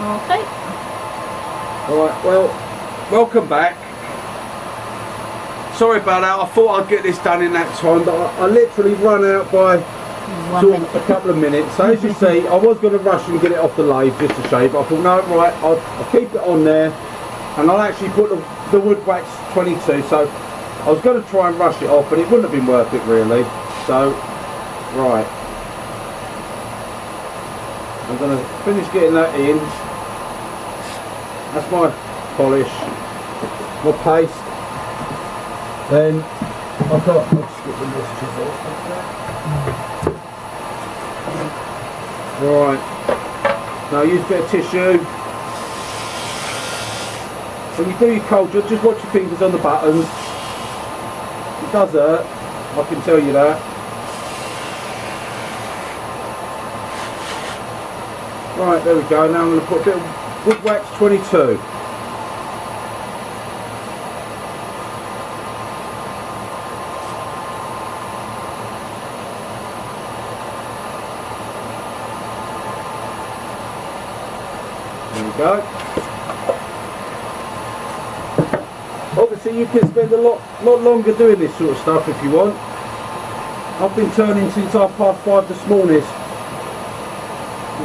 Okay. Alright, well, welcome back. Sorry about that, I thought I'd get this done in that time, but I literally run out by sort of a couple of minutes. So as you see, I was going to rush and get it off the lathe just to shave, but I thought, no, right, I'll keep it on there, and I'll actually put the wood wax 22, so I was going to try and rush it off, but it wouldn't have been worth it really. So, right. I'm going to finish getting that in. That's my polish, my paste. Then I'll just get the messages off. Right. Now use a bit of tissue. When you do your cold job, just watch your fingers on the buttons. It does hurt, I can tell you that. Right, there we go. Now I'm going to put a bit of wood wax 22. There we go. Obviously you can spend a lot longer doing this sort of stuff if you want. I've been turning since 5:30 this morning.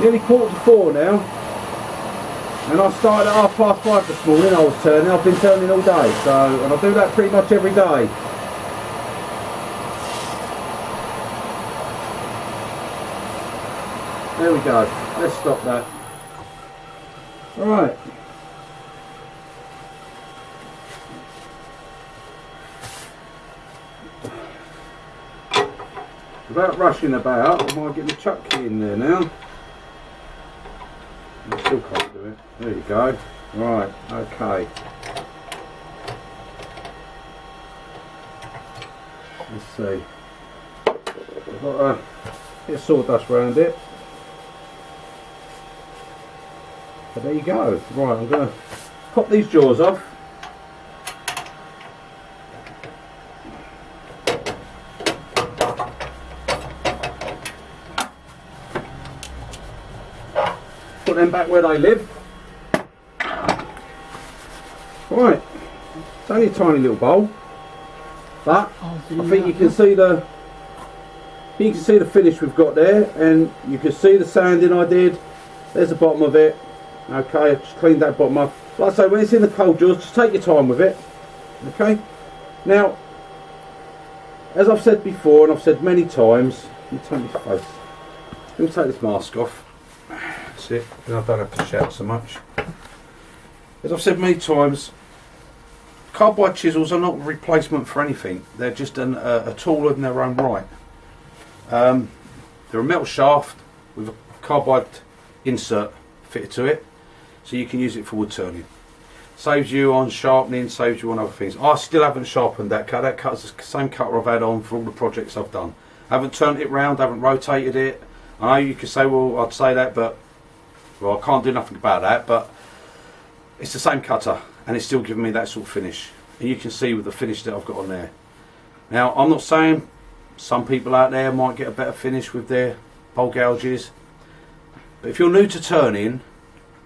Nearly 3:45 now. And I started at 5:30 this morning, I was turning. I've been turning all day, so, and I do that pretty much every day. There we go. Let's stop that. Alright. Without rushing about, I might get my chuck key in there now. I still can't do it. There you go. Right, okay. Let's see. I've got a bit of sawdust around it. But there you go. Right, I'm going to pop these jaws off. Put them back where they live. Right, it's only a tiny little bowl, but I think you can see the finish we've got there, and you can see the sanding I did. There's the bottom of it. Okay, I've just cleaned that bottom up. Like I say, when it's in the cold jaws, just take your time with it. Okay. Now, as I've said before, and I've said many times, let me take this face. Let me take this mask off. That's it, then I don't have to shout so much. As I've said many times, carbide chisels are not a replacement for anything. They're just a tool in their own right. They're a metal shaft with a carbide insert fitted to it, so you can use it for wood turning. Saves you on sharpening, saves you on other things. I still haven't sharpened that cut. That cut's the same cutter I've had on for all the projects I've done. I haven't turned it round, I haven't rotated it. I know you could say, well, I'd say that, but well, I can't do nothing about that, but it's the same cutter and it's still giving me that sort of finish, and you can see with the finish that I've got on there. Now, I'm not saying some people out there might get a better finish with their bowl gouges, but if you're new to turning,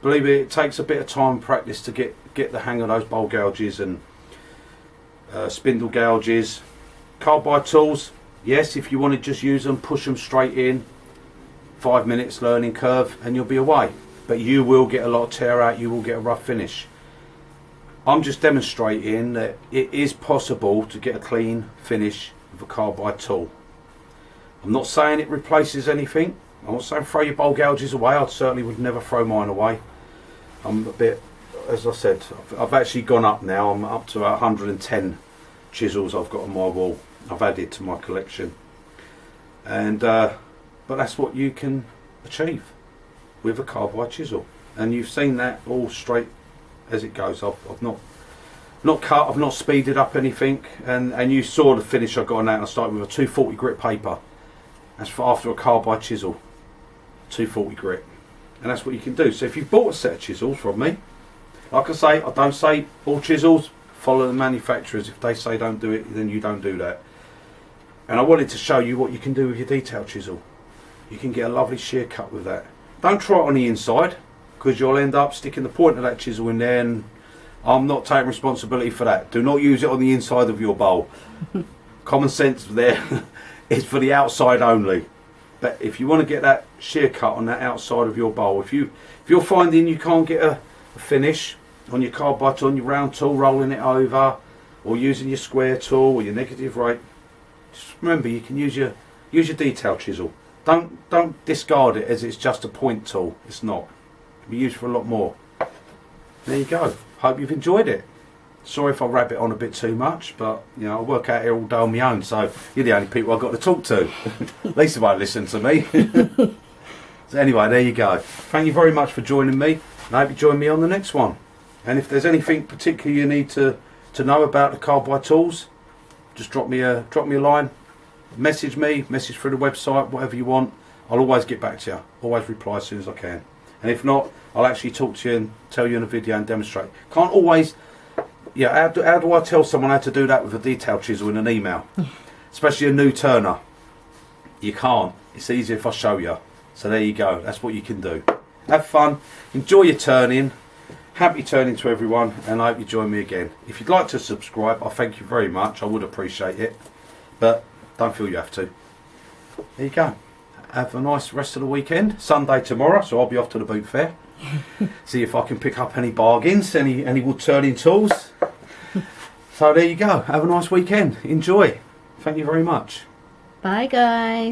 believe me, it takes a bit of time and practice to get the hang of those bowl gouges and spindle gouges. Carbide tools, yes, if you want to just use them, push them straight in, 5 minutes learning curve and you'll be away, but you will get a lot of tear out, you will get a rough finish. I'm just demonstrating that it is possible to get a clean finish with a carbide tool. I'm not saying it replaces anything. I'm not saying throw your bowl gouges away. I certainly would never throw mine away. I'm a bit, as I said, I've actually gone up now. I'm up to 110 chisels I've got on my wall. I've added to my collection, and but that's what you can achieve with a carbide chisel, and you've seen that all straight as it goes. I've not cut, I've not speeded up anything, and you saw the finish I got on that. And I started with a 240 grit paper. That's for after a carbide chisel, 240 grit, and that's what you can do. So if you've bought a set of chisels from me, like I say, I don't say all chisels, follow the manufacturers. If they say don't do it, then you don't do that. And I wanted to show you what you can do with your detail chisel. You can get a lovely shear cut with that. Don't try it on the inside. because you'll end up sticking the point of that chisel in there, and I'm not taking responsibility for that. Do not use it on the inside of your bowl. Common sense there is for the outside only. But if you want to get that shear cut on that outside of your bowl, if you're finding you can't get a finish on your carbide on your round tool, rolling it over, or using your square tool or your negative rate, just remember you can use your detail chisel. Don't discard it as it's just a point tool. It's not. It can be used for a lot more. There you go. Hope you've enjoyed it. Sorry if I rabbit on a bit too much, but you know I work out here all day on my own, so you're the only people I've got to talk to. At least they won't listen to me. So anyway, there you go. Thank you very much for joining me, and I hope you join me on the next one. And if there's anything particular you need to know about the carbide tools, just drop me a line, message through the website, whatever you want. I'll always get back to you. Always reply as soon as I can. And if not, I'll actually talk to you and tell you in a video and demonstrate. Can't always. Yeah, how do I tell someone how to do that with a detail chisel in an email? Especially a new turner. You can't. It's easier if I show you. So there you go. That's what you can do. Have fun. Enjoy your turning. Happy turning to everyone, and I hope you join me again. If you'd like to subscribe, I thank you very much. I would appreciate it. But don't feel you have to. There you go. Have a nice rest of the weekend. Sunday tomorrow, so I'll be off to the boot fair. See if I can pick up any bargains, any wood turning tools. So there you go. Have a nice weekend. Enjoy. Thank you very much. Bye guys.